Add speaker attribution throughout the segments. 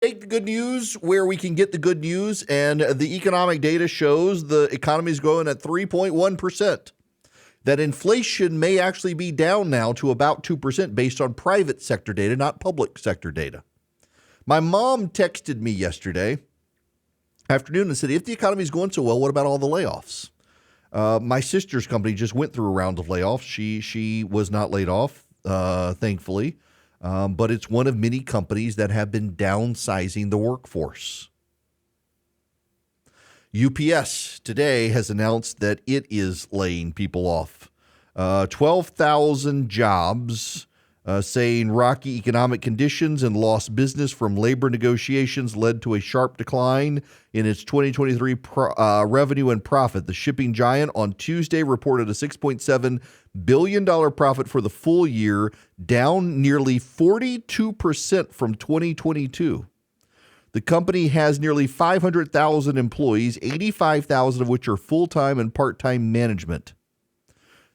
Speaker 1: Take the good news where we can get the good news, and the economic data shows the economy is growing at 3.1%. That inflation may actually be down now to about 2% based on private sector data, not public sector data. My mom texted me yesterday afternoon and said, if the economy is going so well, what about all the layoffs? My sister's company just went through a round of layoffs. She was not laid off, thankfully. But it's one of many companies that have been downsizing the workforce. UPS today has announced that it is laying people off. 12,000 jobs, saying rocky economic conditions and lost business from labor negotiations led to a sharp decline in its 2023 revenue and profit. The shipping giant on Tuesday reported a $6.7 billion profit for the full year, down nearly 42% from 2022. The company has nearly 500,000 employees, 85,000 of which are full-time and part-time management.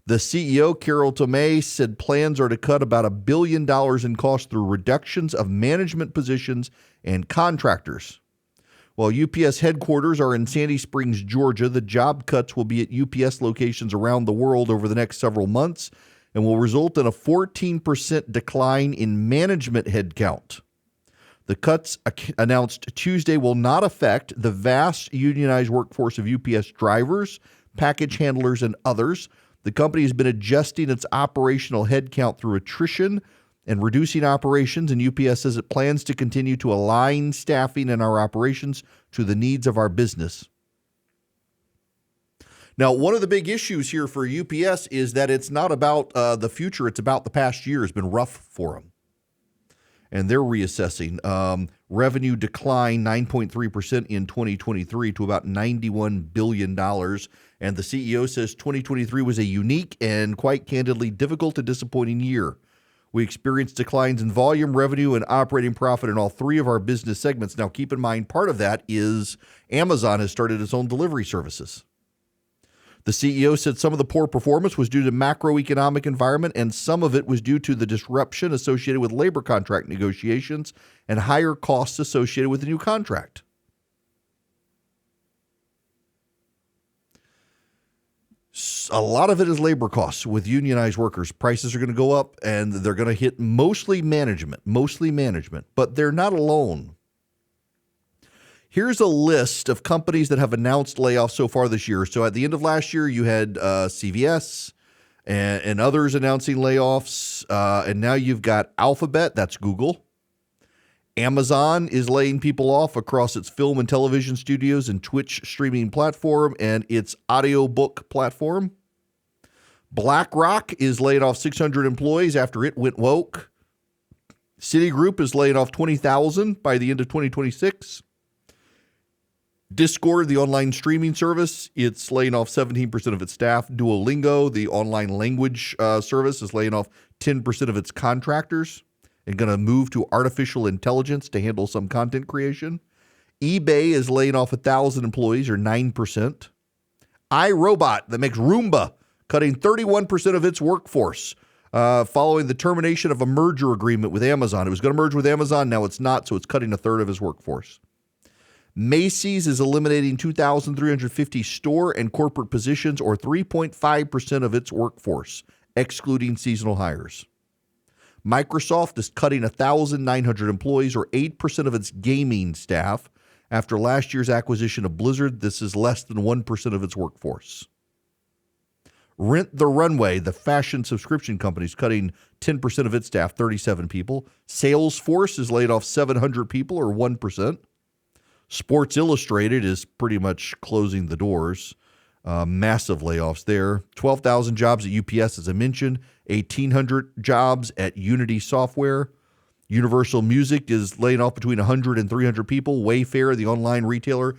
Speaker 1: The CEO, Carol Tomei, said plans are to cut about $1 billion in costs through reductions of management positions and contractors. While UPS headquarters are in Sandy Springs, Georgia, the job cuts will be at UPS locations around the world over the next several months and will result in a 14% decline in management headcount. The cuts announced Tuesday will not affect the vast unionized workforce of UPS drivers, package handlers, and others. The company has been adjusting its operational headcount through attrition and reducing operations, and UPS says it plans to continue to align staffing in our operations to the needs of our business. Now, one of the big issues here for UPS is that it's not about the future, it's about the past year. It's been rough for them. And they're reassessing. Revenue declined 9.3% in 2023 to about $91 billion. And the CEO says 2023 was a unique and quite candidly difficult and disappointing year. We experienced declines in volume, revenue, and operating profit in all three of our business segments. Now, keep in mind, part of that is Amazon has started its own delivery services. The CEO said some of the poor performance was due to macroeconomic environment, and some of it was due to the disruption associated with labor contract negotiations and higher costs associated with the new contract. A lot of it is labor costs with unionized workers. Prices are going to go up, and they're going to hit mostly management, but they're not alone. Here's a list of companies that have announced layoffs so far this year. So at the end of last year, you had CVS and others announcing layoffs. And now you've got Alphabet, that's Google. Amazon is laying people off across its film and television studios and Twitch streaming platform and its audiobook platform. BlackRock is laying off 600 employees after it went woke. Citigroup is laying off 20,000 by the end of 2026. Discord, the online streaming service, it's laying off 17% of its staff. Duolingo, the online language service, is laying off 10% of its contractors and going to move to artificial intelligence to handle some content creation. eBay is laying off 1,000 employees, or 9%. iRobot, that makes Roomba, cutting 31% of its workforce following the termination of a merger agreement with Amazon. It was going to merge with Amazon. Now it's not, so it's cutting a third of its workforce. Macy's is eliminating 2,350 store and corporate positions, or 3.5% of its workforce, excluding seasonal hires. Microsoft is cutting 1,900 employees, or 8% of its gaming staff. After last year's acquisition of Blizzard, this is less than 1% of its workforce. Rent the Runway, the fashion subscription company, is cutting 10% of its staff, 37 people. Salesforce has laid off 700 people, or 1%. Sports Illustrated is pretty much closing the doors. Massive layoffs there. 12,000 jobs at UPS, as I mentioned. 1,800 jobs at Unity Software. Universal Music is laying off between 100 and 300 people. Wayfair, the online retailer,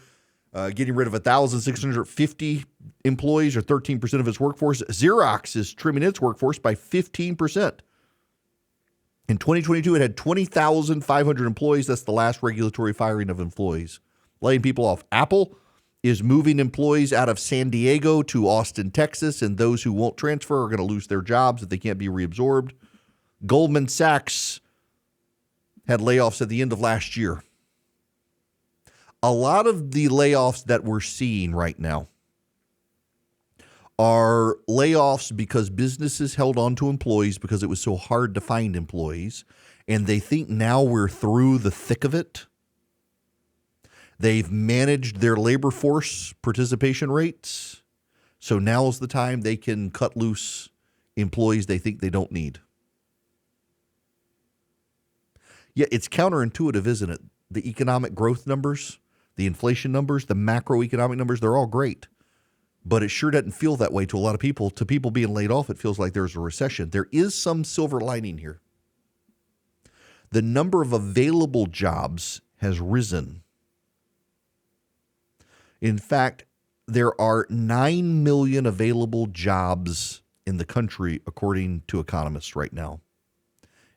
Speaker 1: getting rid of 1,650 employees, or 13% of its workforce. Xerox is trimming its workforce by 15%. In 2022, it had 20,500 employees. That's the last regulatory firing of employees. Laying people off. Apple is moving employees out of San Diego to Austin, Texas, and those who won't transfer are going to lose their jobs if they can't be reabsorbed. Goldman Sachs had layoffs at the end of last year. A lot of the layoffs that we're seeing right now are layoffs because businesses held on to employees because it was so hard to find employees, and they think now we're through the thick of it. They've managed their labor force participation rates, so now's the time they can cut loose employees they think they don't need. Yeah, it's counterintuitive, isn't it? The economic growth numbers, the inflation numbers, the macroeconomic numbers, they're all great. But it sure doesn't feel that way to a lot of people. To people being laid off, it feels like there's a recession. There is some silver lining here. The number of available jobs has risen. In fact, there are 9 million available jobs in the country, according to economists right now.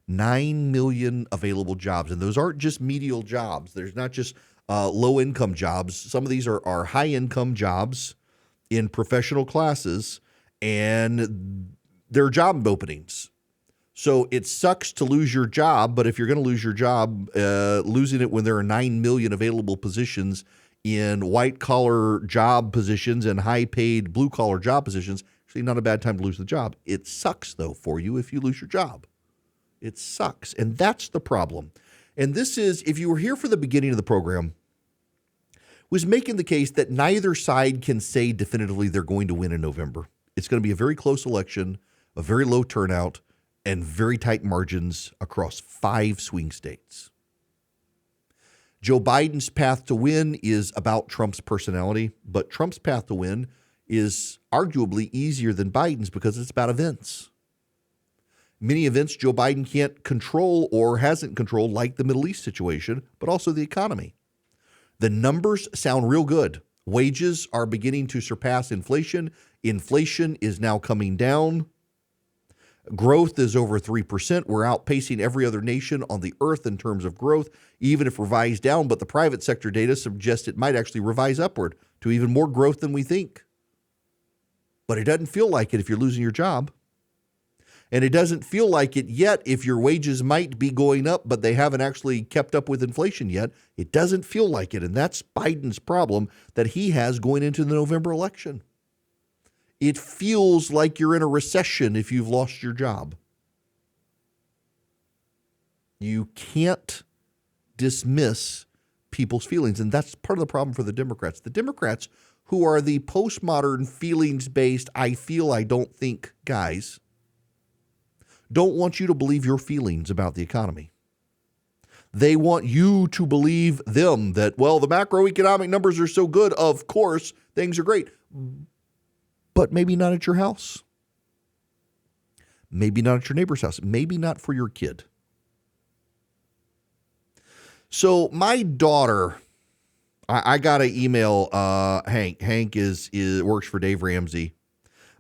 Speaker 1: 9 million available jobs. And those aren't just medial jobs. There's not just low-income jobs. Some of these are high-income jobs in professional classes, and they're job openings. So it sucks to lose your job, but if you're going to lose your job, losing it when there are 9 million available positions in white-collar job positions and high-paid blue-collar job positions, actually not a bad time to lose the job. It sucks, though, for you if you lose your job. It sucks, and that's the problem. And this is, if you were here for the beginning of the program, was making the case that neither side can say definitively they're going to win in November. It's going to be a very close election, a very low turnout, and very tight margins across 5 swing states. Joe Biden's path to win is about Trump's personality, but Trump's path to win is arguably easier than Biden's because it's about events. Many events Joe Biden can't control or hasn't controlled, like the Middle East situation, but also the economy. The numbers sound real good. Wages are beginning to surpass inflation. Inflation is now coming down. Growth is over 3%. We're outpacing every other nation on the earth in terms of growth, even if revised down. But the private sector data suggests it might actually revise upward to even more growth than we think. But it doesn't feel like it if you're losing your job. And it doesn't feel like it yet if your wages might be going up, but they haven't actually kept up with inflation yet. It doesn't feel like it. And that's Biden's problem that he has going into the November election. It feels like you're in a recession if you've lost your job. You can't dismiss people's feelings. And that's part of the problem for the Democrats. The Democrats, who are the postmodern feelings-based, I feel, I don't think guys, don't want you to believe your feelings about the economy. They want you to believe them that, well, the macroeconomic numbers are so good, of course, things are great. But maybe not at your house. Maybe not at your neighbor's house. Maybe not for your kid. So my daughter, I got an email, Hank. Hank works for Dave Ramsey.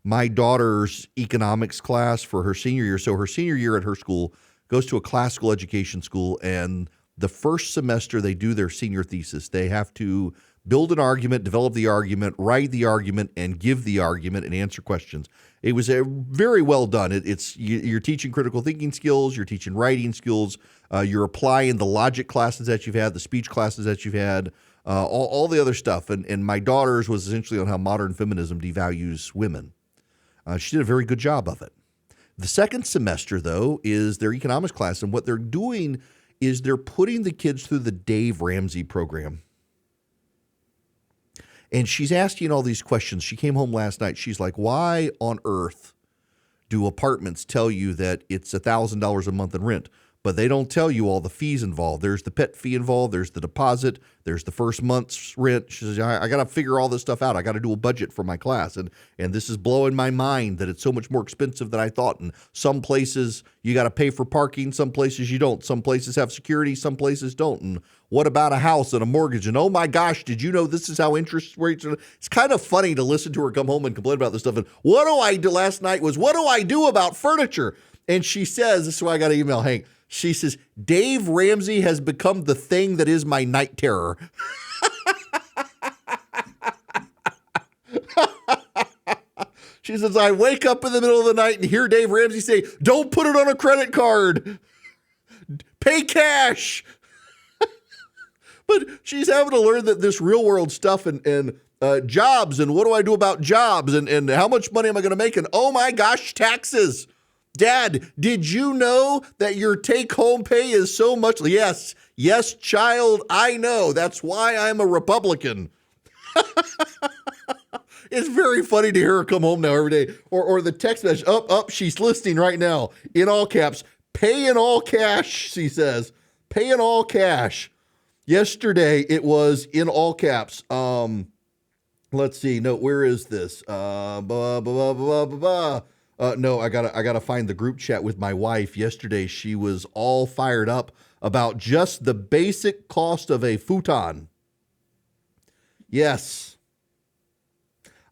Speaker 1: My daughter's economics class for her senior year. So her senior year at her school goes to a classical education school, and the first semester they do their senior thesis. They have to build an argument, develop the argument, write the argument, and give the argument and answer questions. It was very well done. You're teaching critical thinking skills, you're teaching writing skills, you're applying the logic classes that you've had, the speech classes that you've had, all the other stuff. And my daughter's was essentially on how modern feminism devalues women. She did a very good job of it. The second semester, though, is their economics class. And what they're doing is they're putting the kids through the Dave Ramsey program. And she's asking all these questions. She came home last night. She's like, why on earth do apartments tell you that it's $1,000 a month in rent, but they don't tell you all the fees involved? There's the pet fee involved. There's the deposit. There's the first month's rent. She says, I got to figure all this stuff out. I got to do a budget for my class. And this is blowing my mind that it's so much more expensive than I thought. And some places you got to pay for parking. Some places you don't. Some places have security. Some places don't. And what about a house and a mortgage? And oh my gosh, did you know this is how interest rates are? It's kind of funny to listen to her come home and complain about this stuff. And what do I do last night was, what do I do about furniture? And she says, this is why I got to email Hank. She says, Dave Ramsey has become the thing that is my night terror. She says, I wake up in the middle of the night and hear Dave Ramsey say, don't put it on a credit card. Pay cash. But she's having to learn that this real world stuff and jobs and what do I do about jobs and how much money am I going to make? And oh my gosh, taxes. Dad, did you know that your take home pay is so much? Yes, child, I know. That's why I'm a Republican. It's very funny to hear her come home now every day. Or the text message, she's listening right now in all caps. Pay in all cash, she says. Pay in all cash. Yesterday, it was in all caps. Let's see. No, where is this? No, I gotta find the group chat with my wife. Yesterday, she was all fired up about just the basic cost of a futon. Yes.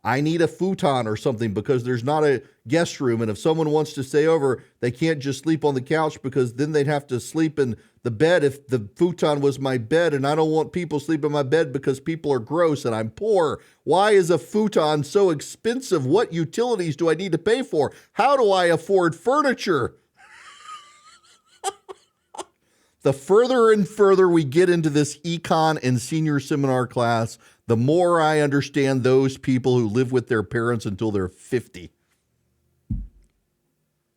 Speaker 1: I need a futon or something because there's not a guest room. And if someone wants to stay over, they can't just sleep on the couch because then they'd have to sleep in the bed if the futon was my bed. And I don't want people sleeping in my bed because people are gross and I'm poor. Why is a futon so expensive? What utilities do I need to pay for? How do I afford furniture? The further and further we get into this econ and senior seminar class, the more I understand those people who live with their parents until they're 50.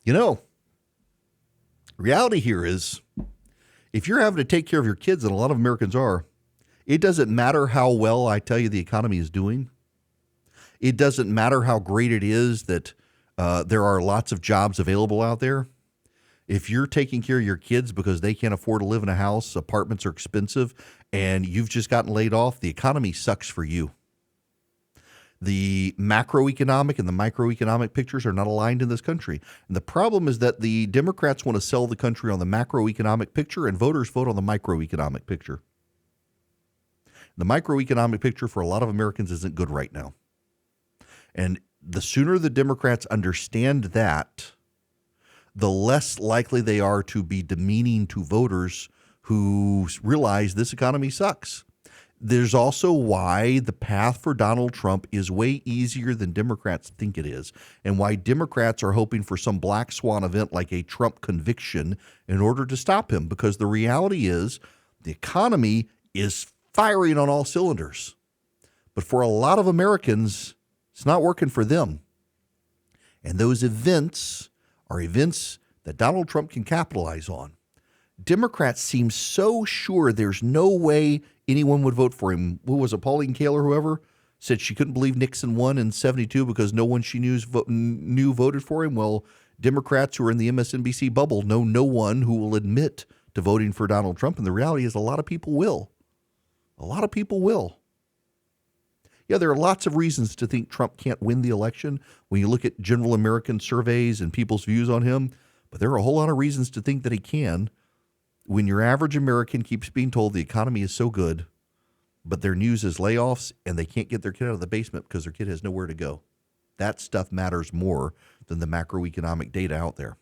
Speaker 1: You know, reality here is if you're having to take care of your kids, and a lot of Americans are, it doesn't matter how well I tell you the economy is doing. It doesn't matter how great it is that there are lots of jobs available out there. If you're taking care of your kids because they can't afford to live in a house, apartments are expensive, and you've just gotten laid off, the economy sucks for you. The macroeconomic and the microeconomic pictures are not aligned in this country. And the problem is that the Democrats want to sell the country on the macroeconomic picture, and voters vote on the microeconomic picture. The microeconomic picture for a lot of Americans isn't good right now. And the sooner the Democrats understand that, the less likely they are to be demeaning to voters who realize this economy sucks. There's also why the path for Donald Trump is way easier than Democrats think it is, and why Democrats are hoping for some black swan event like a Trump conviction in order to stop him, because the reality is the economy is firing on all cylinders. But for a lot of Americans, it's not working for them. And those events are events that Donald Trump can capitalize on. Democrats seem so sure there's no way anyone would vote for him. Who was it, Pauline Kael or whoever, said she couldn't believe Nixon won in 72 because no one she knew voted for him. Well, Democrats who are in the MSNBC bubble know no one who will admit to voting for Donald Trump. And the reality is a lot of people will. A lot of people will. Yeah, there are lots of reasons to think Trump can't win the election when you look at general American surveys and people's views on him. But there are a whole lot of reasons to think that he can when your average American keeps being told the economy is so good, but their news is layoffs and they can't get their kid out of the basement because their kid has nowhere to go. That stuff matters more than the macroeconomic data out there.